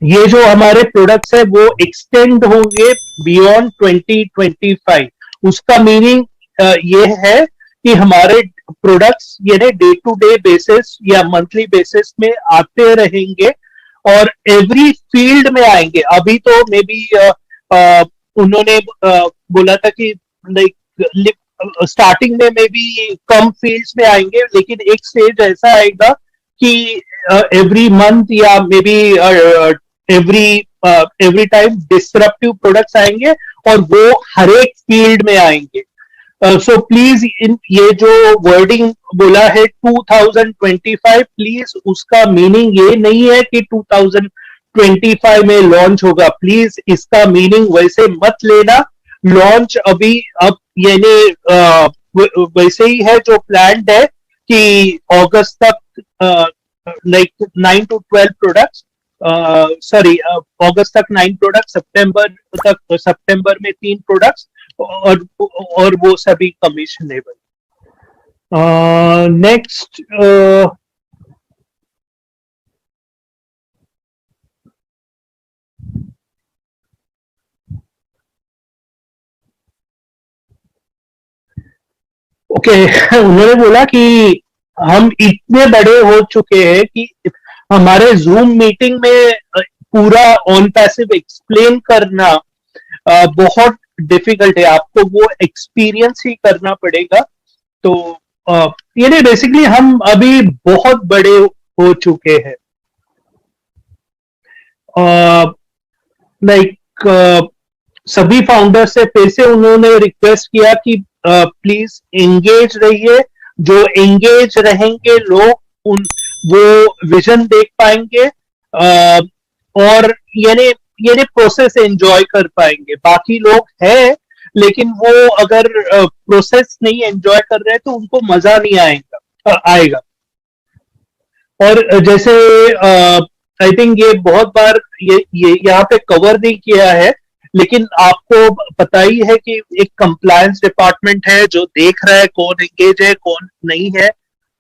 ये जो हमारे प्रोडक्ट्स है वो एक्सटेंड होंगे बियॉन्ड 2025। उसका मीनिंग ये है कि हमारे प्रोडक्ट्स ये डे टू डे बेसिस या मंथली बेसिस में आते रहेंगे और एवरी फील्ड में आएंगे। अभी तो मे बी उन्होंने बोला था कि लाइक स्टार्टिंग में मे बी कम फील्ड्स में आएंगे, लेकिन एक स्टेज ऐसा आएगा कि एवरी मंथ या may be every every time disruptive products आएंगे और वो हर एक फील्ड में आएंगे। सो प्लीज इन ये जो वर्डिंग बोला है 2025, प्लीज उसका मीनिंग ये नहीं है कि 2025 में लॉन्च होगा। प्लीज इसका मीनिंग वैसे मत लेना। लॉन्च अभी अब यानी वैसे ही है जो प्लान्ड है कि अगस्त तक लाइक 9 to 12 प्रोडक्ट्स, सॉरी अगस्त तक 9 प्रोडक्ट, सितंबर में 3 प्रोडक्ट्स और वो सभी कमीशनेबल। नेक्स्ट ओके उन्होंने बोला कि हम इतने बड़े हो चुके हैं कि हमारे जूम मीटिंग में पूरा ऑन पैसिव एक्सप्लेन करना बहुत डिफिकल्ट है, आपको वो एक्सपीरियंस ही करना पड़ेगा। तो ये नहीं, बेसिकली हम अभी बहुत बड़े हो चुके हैं। लाइक सभी फाउंडर से फिर से उन्होंने रिक्वेस्ट किया कि प्लीज एंगेज रहिए। जो एंगेज रहेंगे लोग उन वो विजन देख पाएंगे और यानी प्रोसेस एंजॉय कर पाएंगे। बाकी लोग हैं लेकिन वो अगर प्रोसेस नहीं एंजॉय कर रहे हैं तो उनको मजा नहीं आएगा। और जैसे आई थिंक ये बहुत बार ये यहाँ पे कवर नहीं किया है, लेकिन आपको पता ही है कि एक कंप्लायंस डिपार्टमेंट है जो देख रहा है कौन एंगेज है कौन नहीं है।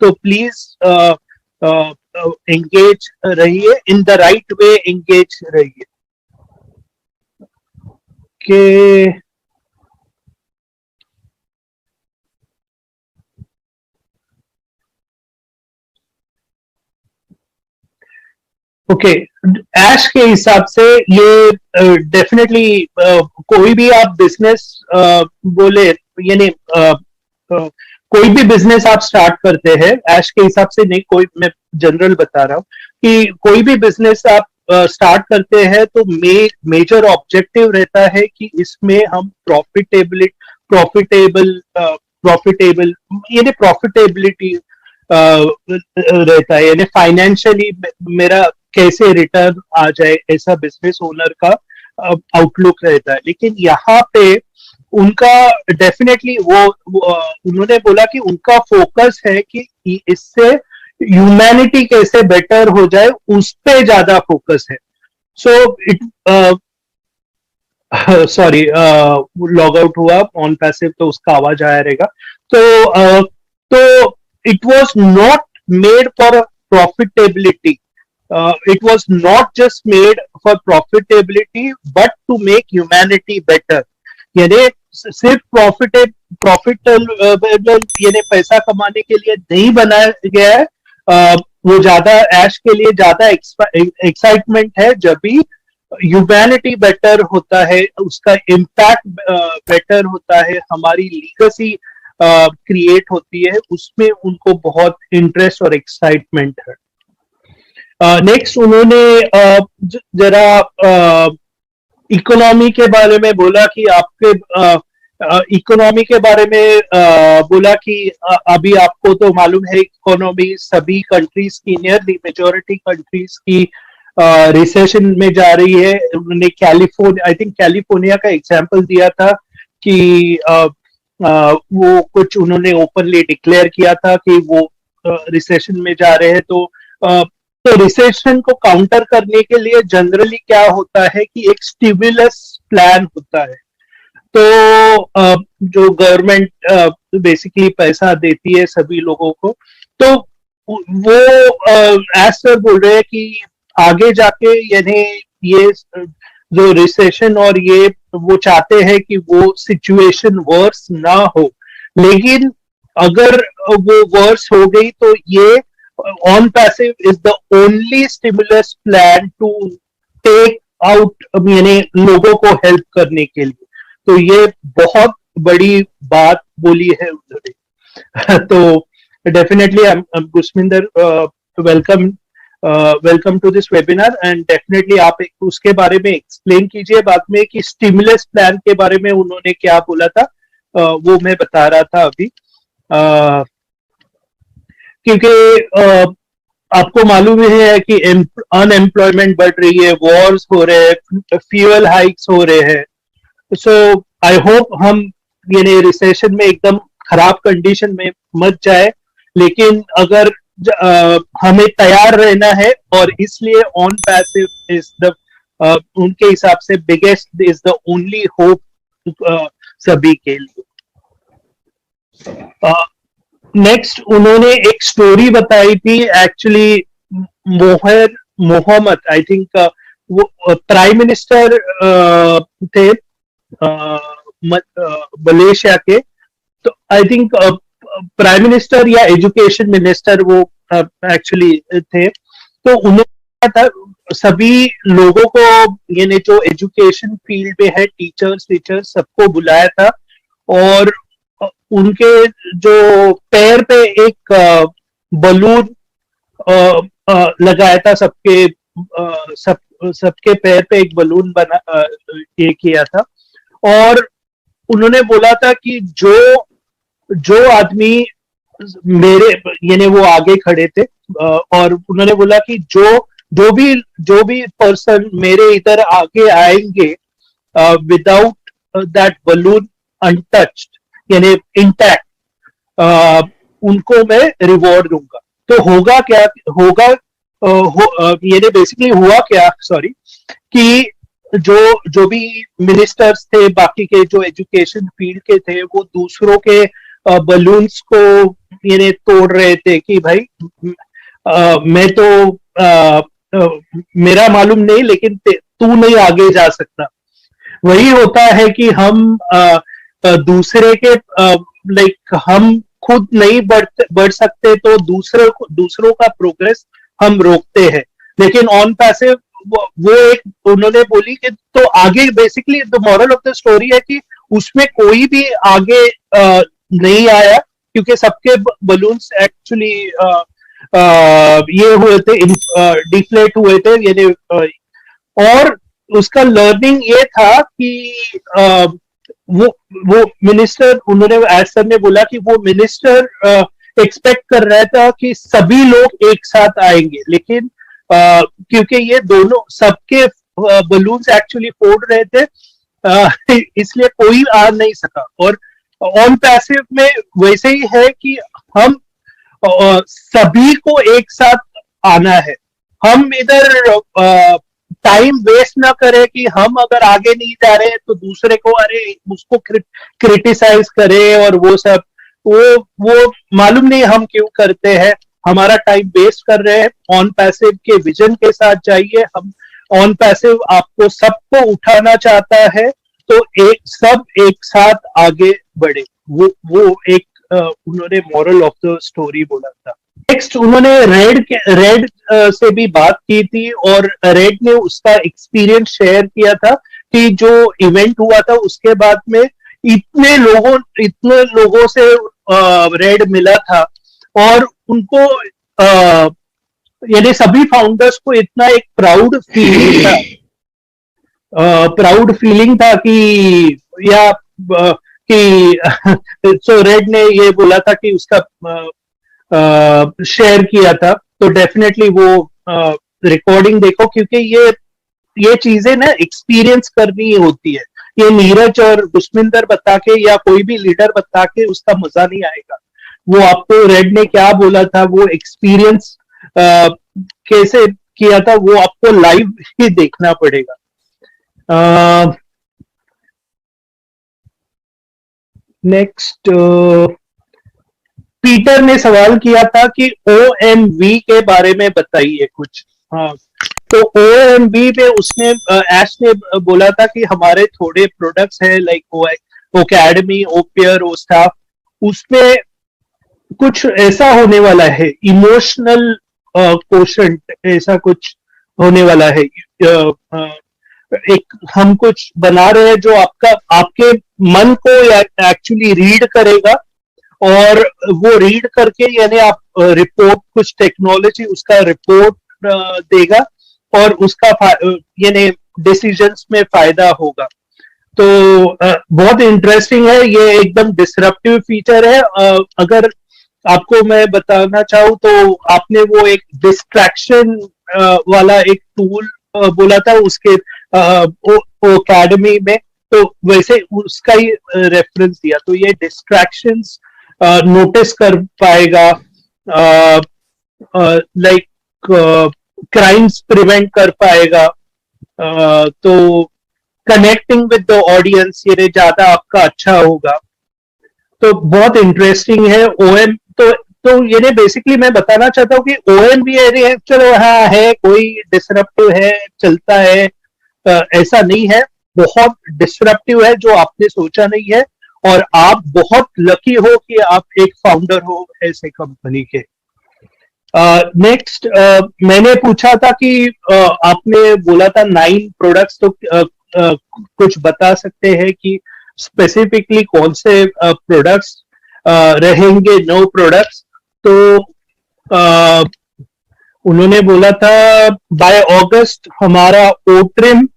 तो प्लीज एंगेज रहिए, in the right way engage रहिए। के ओके ऐश के हिसाब से ये डेफिनेटली कोई भी आप बिजनेस बोले यानी कोई भी बिजनेस आप स्टार्ट करते हैं, ऐश के हिसाब से नहीं, कोई मैं जनरल बता रहा हूँ कि कोई भी बिजनेस आप स्टार्ट करते हैं तो मेजर ऑब्जेक्टिव रहता है कि इसमें हम प्रॉफिटेबल यानी प्रॉफिटेबिलिटी रहता है, यानी फाइनेंशियली मेरा कैसे रिटर्न आ जाए, ऐसा बिजनेस ओनर का आउटलुक रहता है। लेकिन यहाँ पे उनका डेफिनेटली उन्होंने बोला कि उनका फोकस है कि इससे ह्यूमैनिटी कैसे बेटर हो जाए, उस पे ज्यादा फोकस है। So it sorry log out हुआ ऑन पैसिव तो उसका आवाज आया रहेगा। तो it was not made for profitability. It was not just made for profitability, but to make humanity better. यानी सिर्फ प्रॉफिटेबल यानी पैसा कमाने के लिए नहीं बनाया गया है। वो ज्यादा ऐश के लिए ज्यादा एक्साइटमेंट है जब भी ह्यूमैनिटी बेटर होता है, उसका इम्पैक्ट बेटर होता है, हमारी लीगेसी क्रिएट होती है, उसमें उनको बहुत इंटरेस्ट और एक्साइटमेंट है। नेक्स्ट उन्होंने जरा इकोनॉमी के बारे में बोला कि आपके इकोनॉमी के बारे में बोला कि अभी आपको तो मालूम है इकोनॉमी सभी कंट्रीज की, नियरली मेजोरिटी कंट्रीज की रिसेशन में जा रही है। उन्होंने आई थिंक कैलिफोर्निया का एग्जांपल दिया था कि वो कुछ उन्होंने ओपनली डिक्लेयर किया था कि वो रिसेशन में जा रहे हैं। तो रिसेशन को काउंटर करने के लिए जनरली क्या होता है कि एक स्टिमुलस प्लान होता है। तो जो गवर्नमेंट बेसिकली पैसा देती है सभी लोगों को, तो वो एज सर बोल रहे हैं कि आगे जाके यानी ये जो रिसेशन और ये वो चाहते हैं कि वो सिचुएशन वर्स ना हो, लेकिन अगर वो वर्स हो गई तो ये on passive is the only stimulus plan to take out, यानी लोगों को हेल्प करने के लिए। तो ये बहुत बड़ी बात बोली है उन्होंने। तो definitely Gursminder, welcome welcome to this webinar, and definitely आप उसके बारे में एक्सप्लेन कीजिए बाद में कि स्टिमुलस प्लान के बारे में उन्होंने क्या बोला था। वो मैं बता रहा था अभी, क्योंकि आपको मालूम ही है कि अनएम्प्लॉयमेंट बढ़ रही है, वॉर्स हो रहे हैं, फ्यूल हाइक्स हो रहे हैं। सो आई होप हम यानी रिसेशन में एकदम खराब कंडीशन में मत जाए, लेकिन अगर हमें तैयार रहना है, और इसलिए ऑन पैसिव इज द उनके हिसाब से biggest is the only hope सभी के लिए। नेक्स्ट उन्होंने एक स्टोरी बताई थी, एक्चुअली मोहम्मद, आई थिंक वो प्राइम मिनिस्टर थे मलेशिया के। तो आई थिंक प्राइम मिनिस्टर या एजुकेशन मिनिस्टर वो एक्चुअली थे। तो उन्होंने था सभी लोगों को, यानी जो एजुकेशन फील्ड में है, टीचर्स सबको बुलाया था, और उनके जो पैर पे एक बलून लगाया था, सबके पैर पे एक बलून बना ये किया था, और उन्होंने बोला था कि जो आदमी मेरे, यानी वो आगे खड़े थे, और उन्होंने बोला कि जो भी पर्सन मेरे इधर आगे आएंगे विदाउट दैट बलून अनटच्ड, यानी इंटैक्ट, उनको मैं रिवॉर्ड दूंगा। तो होगा क्या, होगा यानी बेसिकली हुआ क्या, सॉरी, कि जो भी मिनिस्टर्स थे, बाकी के जो एजुकेशन फील्ड के थे, वो दूसरों के बलून्स को यानी तोड़ रहे थे कि भाई मैं तो मेरा मालूम नहीं, लेकिन तू नहीं आगे जा सकता। वही होता है कि हम दूसरे के लाइक हम खुद नहीं बढ़ सकते, तो दूसरों का प्रोग्रेस हम रोकते हैं। लेकिन ऑन पैसिव वो एक उन्होंने बोली कि तो आगे basically the moral of the story है कि उसमें कोई भी आगे नहीं आया, क्योंकि सबके बलून्स एक्चुअली ये हुए थे, डिफ्लेट हुए थे, यानी और उसका लर्निंग ये था कि वो मिनिस्टर, उन्होंने एज सर ने बोला कि वो मिनिस्टर एक्सपेक्ट कर रहा था कि सभी लोग एक साथ आएंगे, लेकिन क्योंकि ये दोनों सबके बलून्स एक्चुअली फोड़ रहे थे, इसलिए कोई आ नहीं सका। और ऑन पैसिव में वैसे ही है कि हम सभी को एक साथ आना है। हम इधर टाइम वेस्ट ना करें कि हम अगर आगे नहीं जा रहे तो दूसरे को अरे उसको क्रिटिसाइज करें, और वो सब वो मालूम नहीं हम क्यों करते हैं, हमारा टाइम वेस्ट कर रहे हैं। ऑन पैसिव के विजन के साथ जाइए। हम ऑन पैसिव आपको सबको उठाना चाहता है, तो सब एक साथ आगे बढ़े। वो एक उन्होंने मॉरल ऑफ द स्टोरी बोला था। नेक्स्ट उन्होंने रेड से भी बात की थी, और रेड ने उसका एक्सपीरियंस शेयर किया था कि जो इवेंट हुआ था उसके बाद में इतने लोगों से रेड मिला था, और उनको यानी सभी फाउंडर्स को इतना एक प्राउड फीलिंग था कि या कि सो रेड ने ये बोला था कि उसका शेयर किया था। तो डेफिनेटली वो रिकॉर्डिंग देखो, क्योंकि ये चीजें ना एक्सपीरियंस करनी होती है। ये नीरज और गुरस्मिंदर बता के या कोई भी लीडर बता के उसका मजा नहीं आएगा। वो आपको रेड ने क्या बोला था, वो एक्सपीरियंस कैसे किया था, वो आपको लाइव ही देखना पड़ेगा। नेक्स्ट पीटर ने सवाल किया था कि OMV के बारे में बताइए कुछ। हाँ, तो OMB में उसने ऐश ने बोला था कि हमारे थोड़े प्रोडक्ट्स हैं लाइक ओकेडमी, ओपियर, ओ स्टाफ, उसमें कुछ ऐसा होने वाला है, इमोशनल कोशंट ऐसा कुछ होने वाला है। एक हम कुछ बना रहे हैं जो आपके मन को एक्चुअली रीड करेगा, और वो रीड करके यानी आप रिपोर्ट, कुछ टेक्नोलॉजी उसका रिपोर्ट देगा और उसका यानी डिसीजंस में फायदा होगा। तो बहुत इंटरेस्टिंग है, ये एकदम डिसरप्टिव फीचर है। अगर आपको मैं बताना चाहूँ तो आपने वो एक डिस्ट्रैक्शन वाला एक टूल बोला था उसके एकेडमी में, तो वैसे उसका ही रेफरेंस दिया। तो ये डिस्ट्रैक्शंस नोटिस कर पाएगा, लाइक क्राइम्स प्रिवेंट कर पाएगा, तो कनेक्टिंग विद द ऑडियंस ये ज्यादा आपका अच्छा होगा। तो बहुत इंटरेस्टिंग है ओएम। तो ये बेसिकली मैं बताना चाहता हूँ कि ओएम भी है, चलो हाँ है, कोई डिसरप्टिव है, चलता है, ऐसा नहीं है। बहुत डिसरप्टिव है जो आपने सोचा नहीं है, और आप बहुत लकी हो कि आप एक फाउंडर हो ऐसे कंपनी के। नेक्स्ट मैंने पूछा था कि आपने बोला था 9 प्रोडक्ट्स, तो कुछ बता सकते हैं कि स्पेसिफिकली कौन से प्रोडक्ट्स रहेंगे, 9 प्रोडक्ट्स। तो उन्होंने बोला था बाय अगस्त हमारा O trim,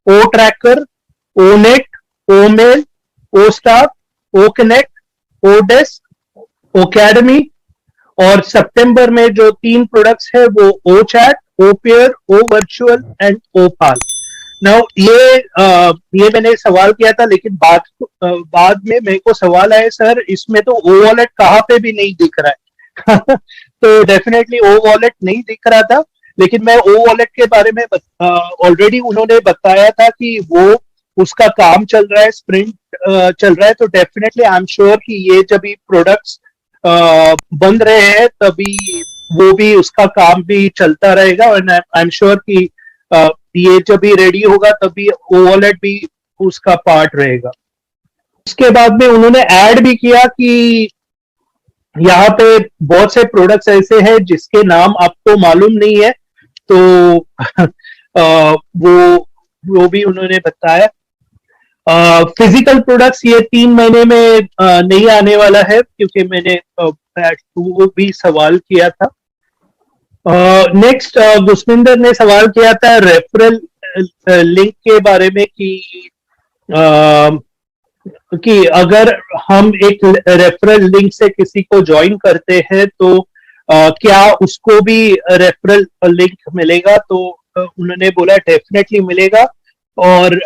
O tracker, O net, O mail, O staff, O connect, O desk, Okademy, और सितंबर में जो 3 प्रोडक्ट्स है वो O chat, O payer, O virtual and O pal. Now ये मैंने सवाल किया था, लेकिन बाद में मेरे को सवाल आया, सर इसमें तो ओ वॉलेट कहाँ पे भी नहीं दिख रहा है। तो डेफिनेटली ओ वॉलेट नहीं दिख रहा था, लेकिन मैं ओ वॉलेट के बारे में ऑलरेडी उन्होंने बताया था कि वो उसका काम चल रहा है, स्प्रिंट चल रहा है। तो डेफिनेटली आई एम श्योर कि ये जब भी प्रोडक्ट्स बन रहे हैं तभी वो भी उसका काम भी चलता रहेगा, और आई एम श्योर कि ये जब भी रेडी होगा तभी ओ वॉलेट भी उसका पार्ट रहेगा। उसके बाद में उन्होंने ऐड भी किया कि यहाँ पे बहुत से प्रोडक्ट्स ऐसे हैं जिसके नाम आपको मालूम नहीं है, तो वो भी उन्होंने बताया। फिजिकल प्रोडक्ट्स ये 3 महीने में नहीं आने वाला है, क्योंकि मैंने वो भी सवाल किया था। नेक्स्ट गुस्मिंदर ने सवाल किया था रेफरल लिंक के बारे में कि अगर हम एक रेफरल लिंक से किसी को ज्वाइन करते हैं तो क्या उसको भी रेफरल लिंक मिलेगा। तो उन्होंने बोला डेफिनेटली मिलेगा, और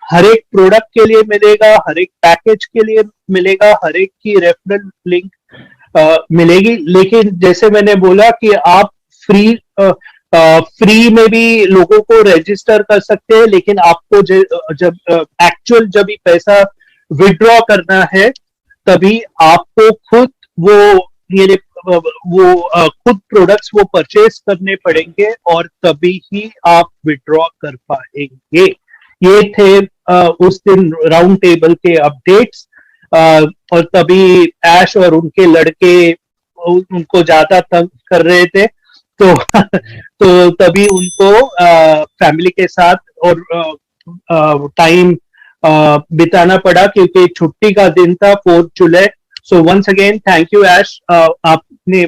हर एक प्रोडक्ट के लिए मिलेगा, हर एक पैकेज के लिए मिलेगा, हर एक की रेफरल लिंक मिलेगी। लेकिन जैसे मैंने बोला कि आप फ्री में भी लोगों को रजिस्टर कर सकते हैं, लेकिन आपको जब एक्चुअल जब भी पैसा विड्रॉ करना है तभी आपको खुद खुद प्रोडक्ट्स वो परचेज करने पड़ेंगे, और तभी ही आप विड्रॉ कर पाएंगे। ये थे उस दिन राउंड टेबल के अपडेट्स, और तभी ऐश और उनके लड़के उनको ज्यादा तंग कर रहे थे, तो तभी उनको फैमिली के साथ और टाइम बिताना पड़ा, क्योंकि छुट्टी का दिन था 4 जुलाई। So once again thank you Aish, आपने